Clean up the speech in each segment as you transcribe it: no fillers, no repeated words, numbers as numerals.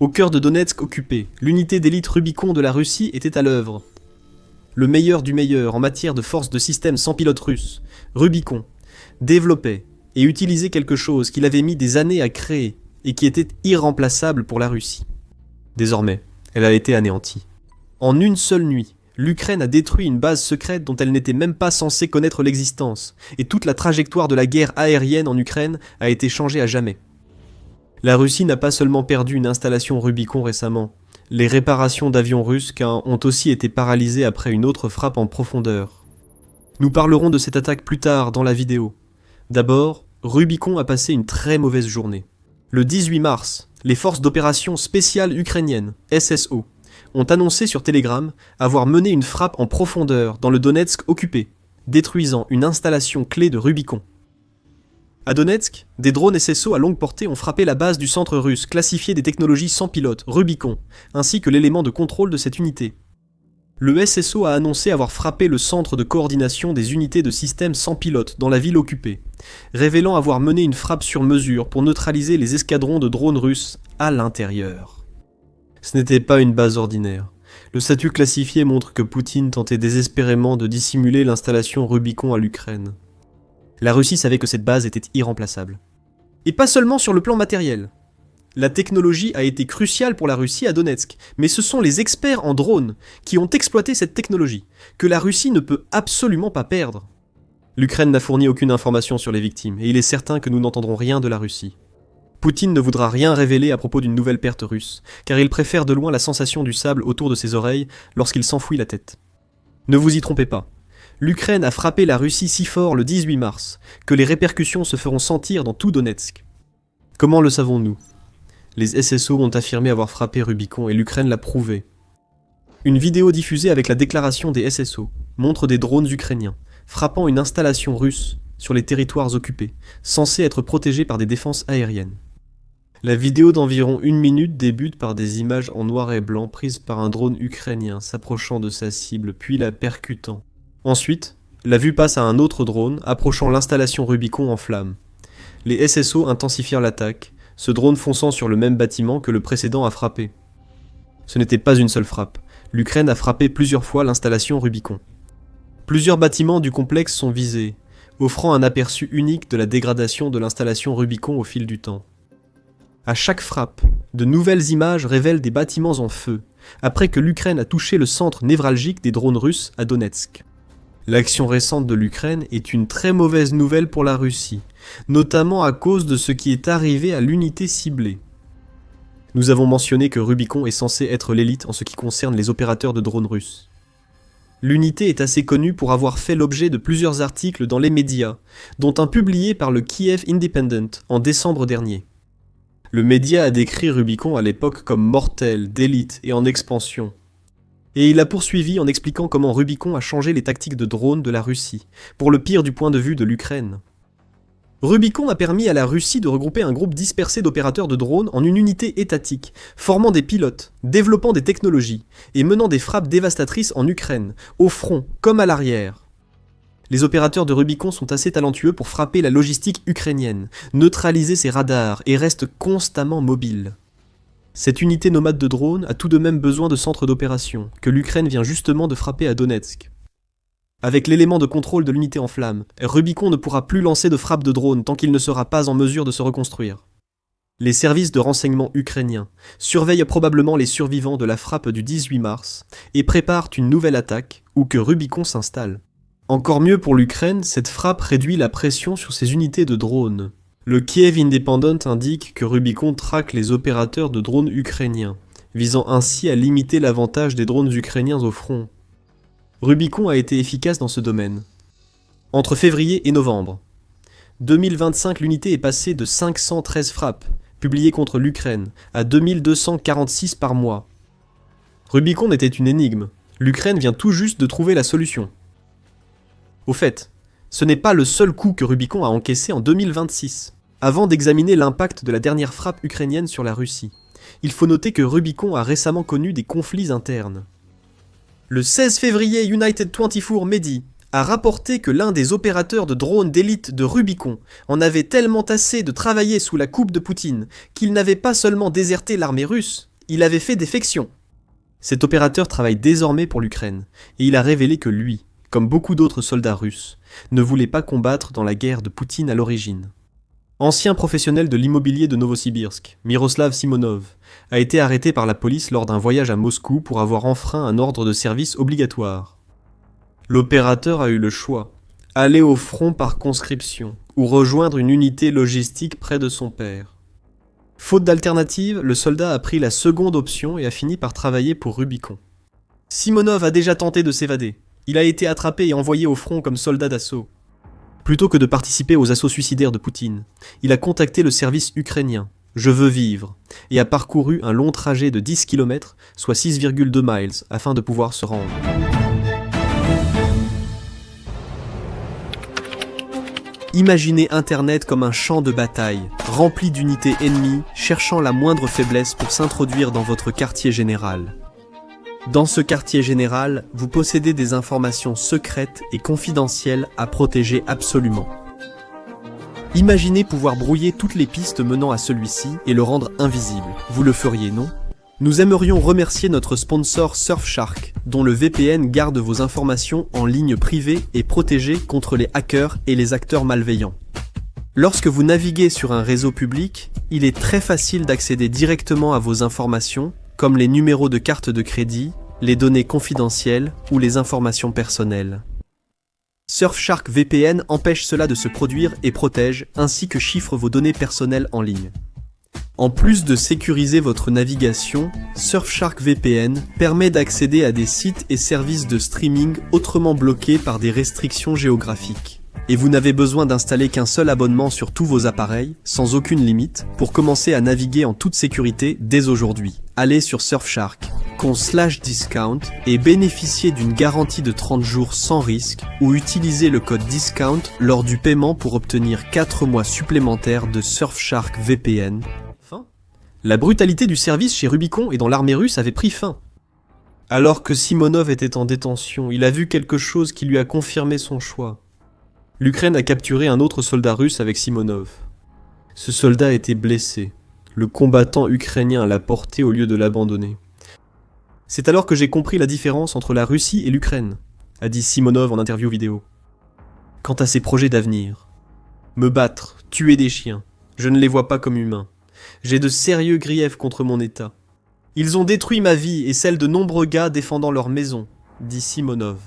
Au cœur de Donetsk occupé, l'unité d'élite Rubicon de la Russie était à l'œuvre. Le meilleur du meilleur en matière de force de système sans pilote russe, Rubicon, développait et utilisait quelque chose qu'il avait mis des années à créer et qui était irremplaçable pour la Russie. Désormais, elle a été anéantie. En une seule nuit, l'Ukraine a détruit une base secrète dont elle n'était même pas censée connaître l'existence, et toute la trajectoire de la guerre aérienne en Ukraine a été changée à jamais. La Russie n'a pas seulement perdu une installation Rubicon récemment, les réparations d'avions russes ont aussi été paralysées après une autre frappe en profondeur. Nous parlerons de cette attaque plus tard dans la vidéo. D'abord, Rubicon a passé une très mauvaise journée. Le 18 mars, les forces d'opération spéciales ukrainiennes, SSO, ont annoncé sur Telegram avoir mené une frappe en profondeur dans le Donetsk occupé, détruisant une installation clé de Rubicon. À Donetsk, des drones SSO à longue portée ont frappé la base du centre russe classifié des technologies sans pilote, Rubicon, ainsi que l'élément de contrôle de cette unité. Le SSO a annoncé avoir frappé le centre de coordination des unités de systèmes sans pilote dans la ville occupée, révélant avoir mené une frappe sur mesure pour neutraliser les escadrons de drones russes à l'intérieur. Ce n'était pas une base ordinaire. Le statut classifié montre que Poutine tentait désespérément de dissimuler l'installation Rubicon à l'Ukraine. La Russie savait que cette base était irremplaçable. Et pas seulement sur le plan matériel. La technologie a été cruciale pour la Russie à Donetsk, mais ce sont les experts en drones qui ont exploité cette technologie, que la Russie ne peut absolument pas perdre. L'Ukraine n'a fourni aucune information sur les victimes, et il est certain que nous n'entendrons rien de la Russie. Poutine ne voudra rien révéler à propos d'une nouvelle perte russe, car il préfère de loin la sensation du sable autour de ses oreilles lorsqu'il s'enfouit la tête. Ne vous y trompez pas. L'Ukraine a frappé la Russie si fort le 18 mars que les répercussions se feront sentir dans tout Donetsk. Comment le savons-nous ? Les SSO ont affirmé avoir frappé Rubicon et l'Ukraine l'a prouvé. Une vidéo diffusée avec la déclaration des SSO montre des drones ukrainiens frappant une installation russe sur les territoires occupés, censés être protégés par des défenses aériennes. La vidéo d'environ 1 minute débute par des images en noir et blanc prises par un drone ukrainien s'approchant de sa cible puis la percutant. Ensuite, la vue passe à un autre drone approchant l'installation Rubicon en flammes. Les SSO intensifièrent l'attaque, ce drone fonçant sur le même bâtiment que le précédent a frappé. Ce n'était pas une seule frappe, l'Ukraine a frappé plusieurs fois l'installation Rubicon. Plusieurs bâtiments du complexe sont visés, offrant un aperçu unique de la dégradation de l'installation Rubicon au fil du temps. À chaque frappe, de nouvelles images révèlent des bâtiments en feu, après que l'Ukraine a touché le centre névralgique des drones russes à Donetsk. L'action récente de l'Ukraine est une très mauvaise nouvelle pour la Russie, notamment à cause de ce qui est arrivé à l'unité ciblée. Nous avons mentionné que Rubicon est censé être l'élite en ce qui concerne les opérateurs de drones russes. L'unité est assez connue pour avoir fait l'objet de plusieurs articles dans les médias, dont un publié par le Kiev Independent en décembre dernier. Le média a décrit Rubicon à l'époque comme mortel, d'élite et en expansion. Et il a poursuivi en expliquant comment Rubicon a changé les tactiques de drones de la Russie, pour le pire du point de vue de l'Ukraine. Rubicon a permis à la Russie de regrouper un groupe dispersé d'opérateurs de drones en une unité étatique, formant des pilotes, développant des technologies et menant des frappes dévastatrices en Ukraine, au front comme à l'arrière. Les opérateurs de Rubicon sont assez talentueux pour frapper la logistique ukrainienne, neutraliser ses radars et restent constamment mobiles. Cette unité nomade de drones a tout de même besoin de centres d'opération, que l'Ukraine vient justement de frapper à Donetsk. Avec l'élément de contrôle de l'unité en flammes, Rubicon ne pourra plus lancer de frappes de drones tant qu'il ne sera pas en mesure de se reconstruire. Les services de renseignement ukrainiens surveillent probablement les survivants de la frappe du 18 mars et préparent une nouvelle attaque où que Rubicon s'installe. Encore mieux pour l'Ukraine, cette frappe réduit la pression sur ses unités de drones. Le Kiev Independent indique que Rubicon traque les opérateurs de drones ukrainiens, visant ainsi à limiter l'avantage des drones ukrainiens au front. Rubicon a été efficace dans ce domaine. Entre février et novembre 2025, l'unité est passée de 513 frappes, publiées contre l'Ukraine, à 2246 par mois. Rubicon était une énigme. L'Ukraine vient tout juste de trouver la solution. Au fait, ce n'est pas le seul coup que Rubicon a encaissé en 2026. Avant d'examiner l'impact de la dernière frappe ukrainienne sur la Russie, il faut noter que Rubicon a récemment connu des conflits internes. Le 16 février, United 24 Medi a rapporté que l'un des opérateurs de drones d'élite de Rubicon en avait tellement assez de travailler sous la coupe de Poutine qu'il n'avait pas seulement déserté l'armée russe, Il avait fait défection. Cet opérateur travaille désormais pour l'Ukraine, et il a révélé que lui, comme beaucoup d'autres soldats russes, ne voulait pas combattre dans la guerre de Poutine à l'origine. Ancien professionnel de l'immobilier de Novosibirsk, Miroslav Simonov a été arrêté par la police lors d'un voyage à Moscou pour avoir enfreint un ordre de service obligatoire. L'opérateur a eu le choix, aller au front par conscription ou rejoindre une unité logistique près de son père. Faute d'alternative, le soldat a pris la seconde option et a fini par travailler pour Rubicon. Simonov a déjà tenté de s'évader. Il a été attrapé et envoyé au front comme soldat d'assaut. Plutôt que de participer aux assauts suicidaires de Poutine, il a contacté le service ukrainien « Je veux vivre » et a parcouru un long trajet de 10 km, soit 6,2 miles, afin de pouvoir se rendre. Imaginez Internet comme un champ de bataille, rempli d'unités ennemies, cherchant la moindre faiblesse pour s'introduire dans votre quartier général. Dans ce quartier général, vous possédez des informations secrètes et confidentielles à protéger absolument. Imaginez pouvoir brouiller toutes les pistes menant à celui-ci et le rendre invisible. Vous le feriez, non ? Nous aimerions remercier notre sponsor Surfshark, dont le VPN garde vos informations en ligne privée et protégée contre les hackers et les acteurs malveillants. Lorsque vous naviguez sur un réseau public, il est très facile d'accéder directement à vos informations, comme les numéros de carte de crédit, les données confidentielles ou les informations personnelles. Surfshark VPN empêche cela de se produire et protège, ainsi que chiffre vos données personnelles en ligne. En plus de sécuriser votre navigation, Surfshark VPN permet d'accéder à des sites et services de streaming autrement bloqués par des restrictions géographiques. Et vous n'avez besoin d'installer qu'un seul abonnement sur tous vos appareils, sans aucune limite, pour commencer à naviguer en toute sécurité dès aujourd'hui. Allez sur Surfshark, /discount et bénéficiez d'une garantie de 30 jours sans risque ou utilisez le code DISCOUNT lors du paiement pour obtenir 4 mois supplémentaires de Surfshark VPN. La brutalité du service chez Rubicon et dans l'armée russe avait pris fin. Alors que Simonov était en détention, il a vu quelque chose qui lui a confirmé son choix. L'Ukraine a capturé un autre soldat russe avec Simonov. Ce soldat était blessé. Le combattant ukrainien l'a porté au lieu de l'abandonner. C'est alors que j'ai compris la différence entre la Russie et l'Ukraine, a dit Simonov en interview vidéo. Quant à ses projets d'avenir, me battre, tuer des chiens, je ne les vois pas comme humains. J'ai de sérieux griefs contre mon État. Ils ont détruit ma vie et celle de nombreux gars défendant leur maison, dit Simonov.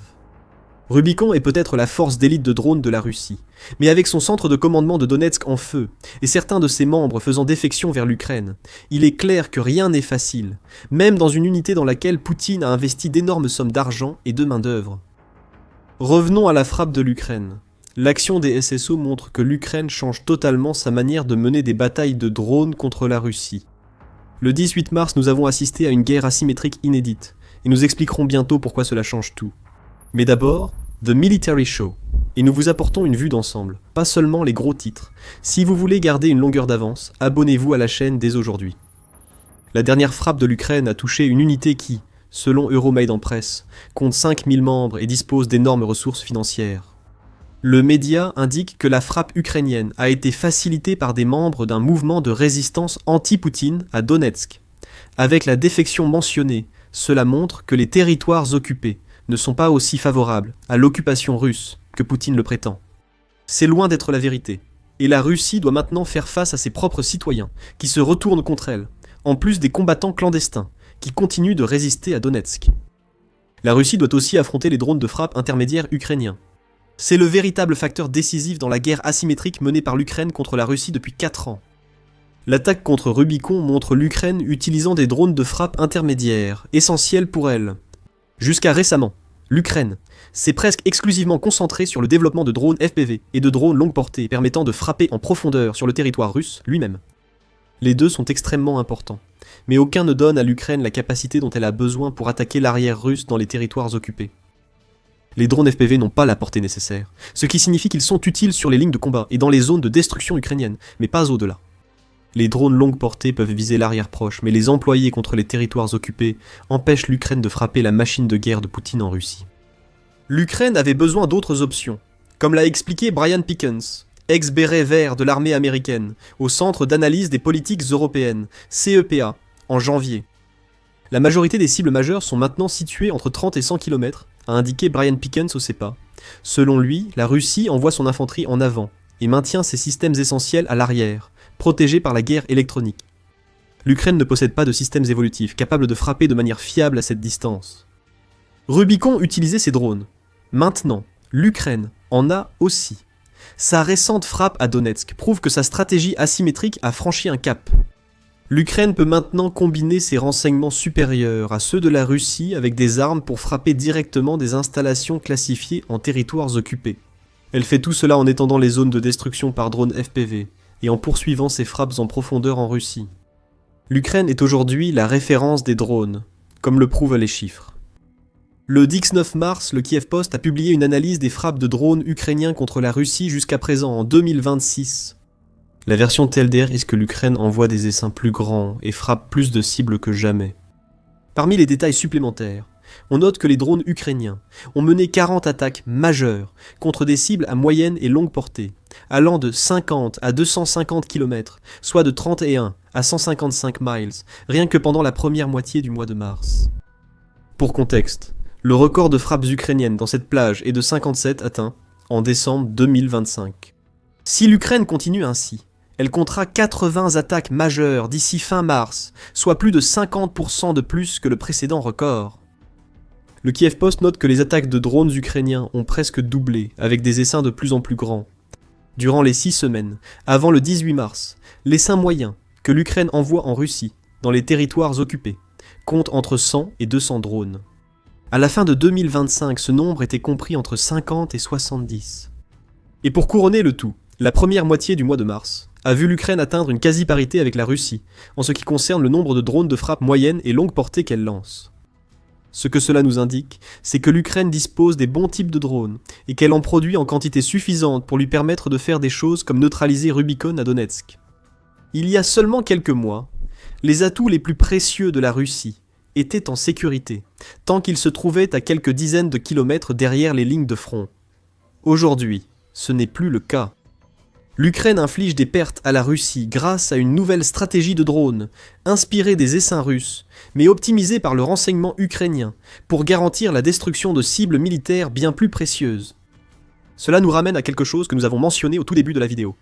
Rubicon est peut-être la force d'élite de drones de la Russie, mais avec son centre de commandement de Donetsk en feu, et certains de ses membres faisant défection vers l'Ukraine, il est clair que rien n'est facile, même dans une unité dans laquelle Poutine a investi d'énormes sommes d'argent et de main-d'œuvre. Revenons à la frappe de l'Ukraine. L'action des SSO montre que l'Ukraine change totalement sa manière de mener des batailles de drones contre la Russie. Le 18 mars, nous avons assisté à une guerre asymétrique inédite, et nous expliquerons bientôt pourquoi cela change tout. Mais d'abord, The Military Show, et nous vous apportons une vue d'ensemble, pas seulement les gros titres. Si vous voulez garder une longueur d'avance, abonnez-vous à la chaîne dès aujourd'hui. La dernière frappe de l'Ukraine a touché une unité qui, selon Euromaidan Press, compte 5000 membres et dispose d'énormes ressources financières. Le média indique que la frappe ukrainienne a été facilitée par des membres d'un mouvement de résistance anti-Poutine à Donetsk. Avec la défection mentionnée, cela montre que les territoires occupés ne sont pas aussi favorables à l'occupation russe que Poutine le prétend. C'est loin d'être la vérité, et la Russie doit maintenant faire face à ses propres citoyens, qui se retournent contre elle, en plus des combattants clandestins, qui continuent de résister à Donetsk. La Russie doit aussi affronter les drones de frappe intermédiaires ukrainiens. C'est le véritable facteur décisif dans la guerre asymétrique menée par l'Ukraine contre la Russie depuis 4 ans. L'attaque contre Rubicon montre l'Ukraine utilisant des drones de frappe intermédiaires, essentiels pour elle. Jusqu'à récemment, l'Ukraine s'est presque exclusivement concentrée sur le développement de drones FPV et de drones longue portée permettant de frapper en profondeur sur le territoire russe lui-même. Les deux sont extrêmement importants, mais aucun ne donne à l'Ukraine la capacité dont elle a besoin pour attaquer l'arrière russe dans les territoires occupés. Les drones FPV n'ont pas la portée nécessaire, ce qui signifie qu'ils sont utiles sur les lignes de combat et dans les zones de destruction ukrainiennes, mais pas au-delà. Les drones longue portée peuvent viser l'arrière proche, mais les employer contre les territoires occupés empêchent l'Ukraine de frapper la machine de guerre de Poutine en Russie. L'Ukraine avait besoin d'autres options, comme l'a expliqué Brian Pickens, ex-béret vert de l'armée américaine, au Centre d'analyse des politiques européennes, CEPA, en janvier. La majorité des cibles majeures sont maintenant situées entre 30 et 100 km, a indiqué Brian Pickens au CEPA. Selon lui, la Russie envoie son infanterie en avant et maintient ses systèmes essentiels à l'arrière, protégés par la guerre électronique. L'Ukraine ne possède pas de systèmes évolutifs capables de frapper de manière fiable à cette distance. Rubicon utilisait ses drones. Maintenant, l'Ukraine en a aussi. Sa récente frappe à Donetsk prouve que sa stratégie asymétrique a franchi un cap. L'Ukraine peut maintenant combiner ses renseignements supérieurs à ceux de la Russie avec des armes pour frapper directement des installations classifiées en territoires occupés. Elle fait tout cela en étendant les zones de destruction par drone FPV et en poursuivant ses frappes en profondeur en Russie. L'Ukraine est aujourd'hui la référence des drones, comme le prouvent les chiffres. Le 19 mars, le Kiev Post a publié une analyse des frappes de drones ukrainiens contre la Russie jusqu'à présent en 2026. La version TLDR est que l'Ukraine envoie des essaims plus grands et frappe plus de cibles que jamais. Parmi les détails supplémentaires, on note que les drones ukrainiens ont mené 40 attaques majeures contre des cibles à moyenne et longue portée, allant de 50 à 250 km, soit de 31 à 155 miles, rien que pendant la première moitié du mois de mars. Pour contexte, le record de frappes ukrainiennes dans cette plage est de 57 atteints en décembre 2025. Si l'Ukraine continue ainsi, elle comptera 80 attaques majeures d'ici fin mars, soit plus de 50% de plus que le précédent record. Le Kiev Post note que les attaques de drones ukrainiens ont presque doublé, avec des essaims de plus en plus grands. Durant les 6 semaines, avant le 18 mars, l'essaim moyen que l'Ukraine envoie en Russie, dans les territoires occupés, compte entre 100 et 200 drones. À la fin de 2025, ce nombre était compris entre 50 et 70. Et pour couronner le tout, la première moitié du mois de mars a vu l'Ukraine atteindre une quasi-parité avec la Russie, en ce qui concerne le nombre de drones de frappe moyenne et longue portée qu'elle lance. Ce que cela nous indique, c'est que l'Ukraine dispose des bons types de drones, et qu'elle en produit en quantité suffisante pour lui permettre de faire des choses comme neutraliser Rubicon à Donetsk. Il y a seulement quelques mois, les atouts les plus précieux de la Russie étaient en sécurité, tant qu'ils se trouvaient à quelques dizaines de kilomètres derrière les lignes de front. Aujourd'hui, ce n'est plus le cas. L'Ukraine inflige des pertes à la Russie grâce à une nouvelle stratégie de drones, inspirée des essaims russes, mais optimisée par le renseignement ukrainien, pour garantir la destruction de cibles militaires bien plus précieuses. Cela nous ramène à quelque chose que nous avons mentionné au tout début de la vidéo.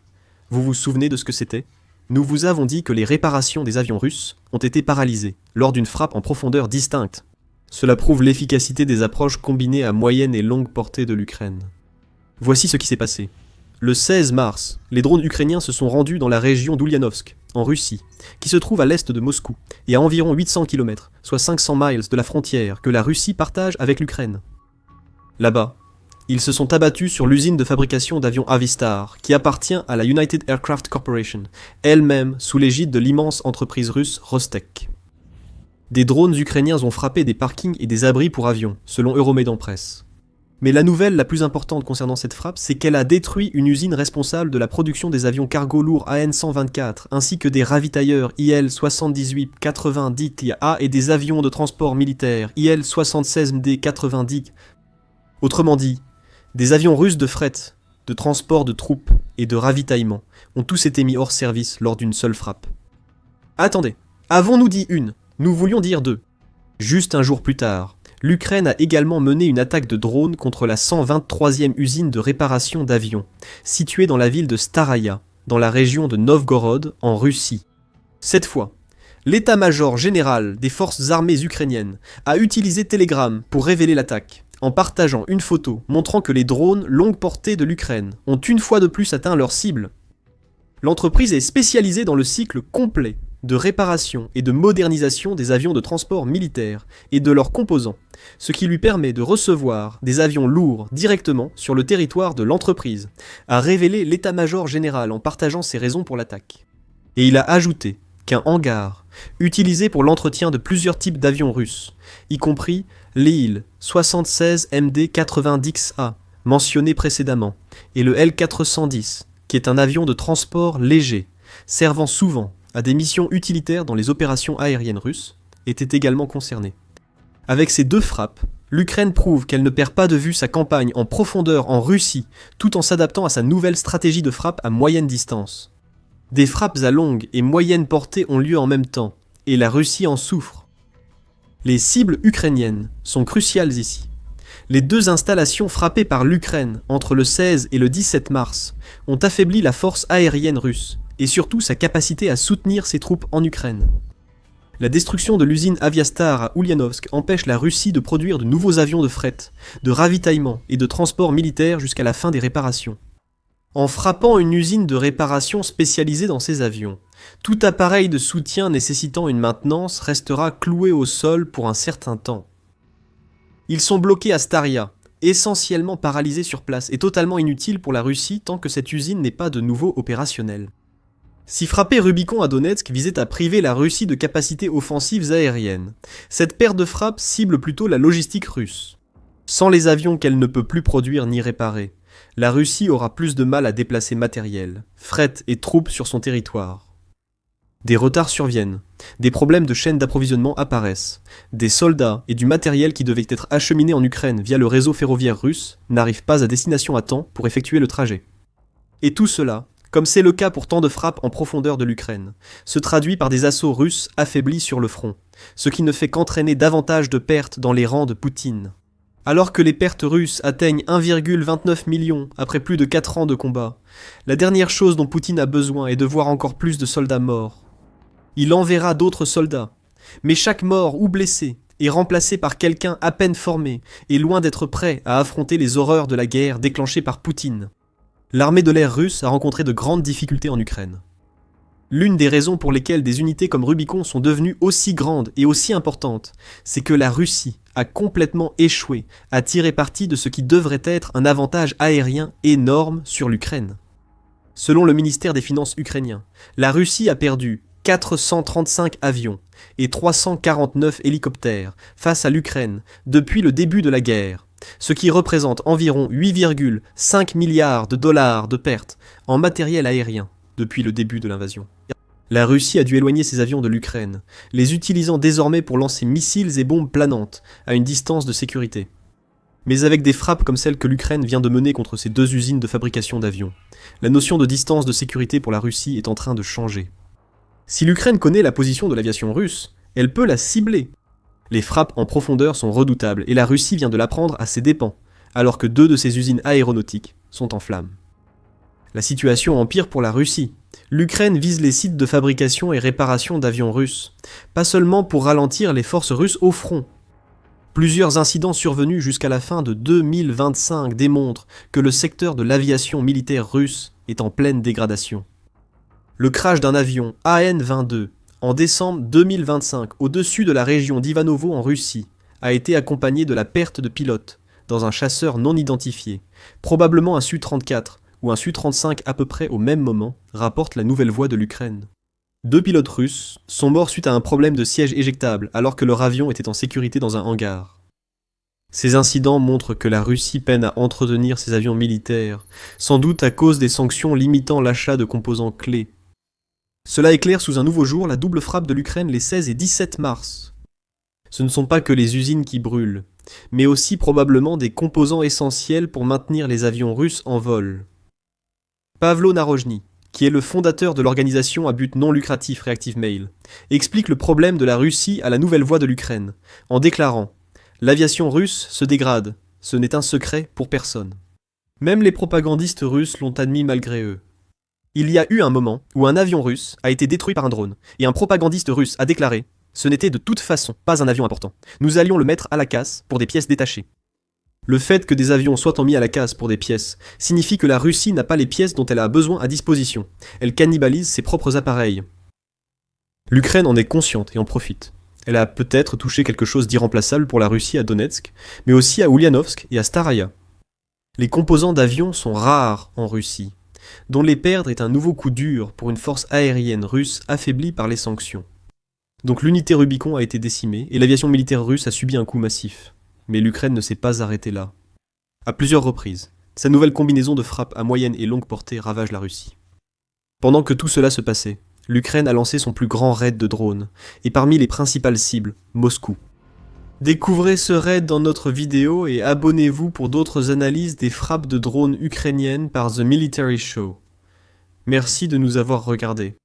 Vous vous souvenez de ce que c'était ? Nous vous avons dit que les réparations des avions russes ont été paralysées, lors d'une frappe en profondeur distincte. Cela prouve l'efficacité des approches combinées à moyenne et longue portée de l'Ukraine. Voici ce qui s'est passé. Le 16 mars, les drones ukrainiens se sont rendus dans la région d'Ulyanovsk, en Russie, qui se trouve à l'est de Moscou, et à environ 800 km, soit 500 miles de la frontière que la Russie partage avec l'Ukraine. Là-bas, ils se sont abattus sur l'usine de fabrication d'avions Avistar, qui appartient à la United Aircraft Corporation, elle-même sous l'égide de l'immense entreprise russe Rostec. Des drones ukrainiens ont frappé des parkings et des abris pour avions, selon Euromaidan Press. Mais la nouvelle la plus importante concernant cette frappe, c'est qu'elle a détruit une usine responsable de la production des avions cargo lourds AN-124, ainsi que des ravitailleurs IL-78-90-A et des avions de transport militaire IL-76MD-90. Autrement dit, des avions russes de fret, de transport de troupes et de ravitaillement ont tous été mis hors service lors d'une seule frappe. Attendez, avons-nous dit une ? Nous voulions dire deux. Juste un jour plus tard, l'Ukraine a également mené une attaque de drone contre la 123e usine de réparation d'avions, située dans la ville de Staraya, dans la région de Novgorod, en Russie. Cette fois, l'état-major général des forces armées ukrainiennes a utilisé Telegram pour révéler l'attaque, en partageant une photo montrant que les drones longue portée de l'Ukraine ont une fois de plus atteint leur cible. L'entreprise est spécialisée dans le cycle complet de réparation et de modernisation des avions de transport militaire et de leurs composants, ce qui lui permet de recevoir des avions lourds directement sur le territoire de l'entreprise, a révélé l'état-major général en partageant ses raisons pour l'attaque. Et il a ajouté qu'un hangar, utilisé pour l'entretien de plusieurs types d'avions russes, y compris l'IL-76MD-90A, mentionné précédemment, et le L-410, qui est un avion de transport léger, servant souvent à des missions utilitaires dans les opérations aériennes russes, était également concerné. Avec ces deux frappes, l'Ukraine prouve qu'elle ne perd pas de vue sa campagne en profondeur en Russie, tout en s'adaptant à sa nouvelle stratégie de frappe à moyenne distance. Des frappes à longue et moyenne portée ont lieu en même temps, et la Russie en souffre. Les cibles ukrainiennes sont cruciales ici. Les deux installations frappées par l'Ukraine entre le 16 et le 17 mars ont affaibli la force aérienne russe et surtout sa capacité à soutenir ses troupes en Ukraine. La destruction de l'usine Aviastar à Ulyanovsk empêche la Russie de produire de nouveaux avions de fret, de ravitaillement et de transport militaire jusqu'à la fin des réparations. En frappant une usine de réparation spécialisée dans ces avions, tout appareil de soutien nécessitant une maintenance restera cloué au sol pour un certain temps. Ils sont bloqués à Staria, essentiellement paralysés sur place et totalement inutiles pour la Russie tant que cette usine n'est pas de nouveau opérationnelle. Si frapper Rubicon à Donetsk visait à priver la Russie de capacités offensives aériennes, cette paire de frappes cible plutôt la logistique russe. Sans les avions qu'elle ne peut plus produire ni réparer, la Russie aura plus de mal à déplacer matériel, fret et troupes sur son territoire. Des retards surviennent, des problèmes de chaîne d'approvisionnement apparaissent, des soldats et du matériel qui devaient être acheminés en Ukraine via le réseau ferroviaire russe n'arrivent pas à destination à temps pour effectuer le trajet. Et tout cela, comme c'est le cas pour tant de frappes en profondeur de l'Ukraine, se traduit par des assauts russes affaiblis sur le front, ce qui ne fait qu'entraîner davantage de pertes dans les rangs de Poutine. Alors que les pertes russes atteignent 1,29 million après plus de 4 ans de combat, la dernière chose dont Poutine a besoin est de voir encore plus de soldats morts. Il enverra d'autres soldats, mais chaque mort ou blessé est remplacé par quelqu'un à peine formé et loin d'être prêt à affronter les horreurs de la guerre déclenchée par Poutine. L'armée de l'air russe a rencontré de grandes difficultés en Ukraine. L'une des raisons pour lesquelles des unités comme Rubicon sont devenues aussi grandes et aussi importantes, c'est que la Russie a complètement échoué à tirer parti de ce qui devrait être un avantage aérien énorme sur l'Ukraine. Selon le ministère des Finances ukrainien, la Russie a perdu 435 avions et 349 hélicoptères face à l'Ukraine depuis le début de la guerre, ce qui représente environ 8,5 milliards de dollars de pertes en matériel aérien depuis le début de l'invasion. La Russie a dû éloigner ses avions de l'Ukraine, les utilisant désormais pour lancer missiles et bombes planantes à une distance de sécurité. Mais avec des frappes comme celle que l'Ukraine vient de mener contre ces deux usines de fabrication d'avions, la notion de distance de sécurité pour la Russie est en train de changer. Si l'Ukraine connaît la position de l'aviation russe, elle peut la cibler. Les frappes en profondeur sont redoutables et la Russie vient de l'apprendre à ses dépens, alors que 2 de ses usines aéronautiques sont en flammes. La situation empire pour la Russie. L'Ukraine vise les sites de fabrication et réparation d'avions russes, pas seulement pour ralentir les forces russes au front. Plusieurs incidents survenus jusqu'à la fin de 2025 démontrent que le secteur de l'aviation militaire russe est en pleine dégradation. Le crash d'un avion AN-22 en décembre 2025 au-dessus de la région d'Ivanovo en Russie a été accompagné de la perte de pilotes dans un chasseur non identifié, probablement un Su-34 ou un Su-35 à peu près au même moment, rapporte la Nouvelle Voix de l'Ukraine. 2 pilotes russes sont morts suite à un problème de siège éjectable alors que leur avion était en sécurité dans un hangar. Ces incidents montrent que la Russie peine à entretenir ses avions militaires, sans doute à cause des sanctions limitant l'achat de composants clés. Cela éclaire sous un nouveau jour la double frappe de l'Ukraine les 16 et 17 mars. Ce ne sont pas que les usines qui brûlent, mais aussi probablement des composants essentiels pour maintenir les avions russes en vol. Pavlo Narojny, qui est le fondateur de l'organisation à but non lucratif Reactive Mail, explique le problème de la Russie à la Nouvelle Voix de l'Ukraine, en déclarant « L'aviation russe se dégrade, ce n'est un secret pour personne. » Même les propagandistes russes l'ont admis malgré eux. Il y a eu un moment où un avion russe a été détruit par un drone, et un propagandiste russe a déclaré « Ce n'était de toute façon pas un avion important. Nous allions le mettre à la casse pour des pièces détachées. » Le fait que des avions soient mis à la casse pour des pièces signifie que la Russie n'a pas les pièces dont elle a besoin à disposition. Elle cannibalise ses propres appareils. L'Ukraine en est consciente et en profite. Elle a peut-être touché quelque chose d'irremplaçable pour la Russie à Donetsk, mais aussi à Ulyanovsk et à Staraya. Les composants d'avions sont rares en Russie, dont les perdre est un nouveau coup dur pour une force aérienne russe affaiblie par les sanctions. Donc l'unité Rubicon a été décimée et l'aviation militaire russe a subi un coup massif. Mais l'Ukraine ne s'est pas arrêtée là. À plusieurs reprises, sa nouvelle combinaison de frappes à moyenne et longue portée ravage la Russie. Pendant que tout cela se passait, l'Ukraine a lancé son plus grand raid de drones, et parmi les principales cibles, Moscou. Découvrez ce raid dans notre vidéo et abonnez-vous pour d'autres analyses des frappes de drones ukrainiennes par The Military Show. Merci de nous avoir regardés.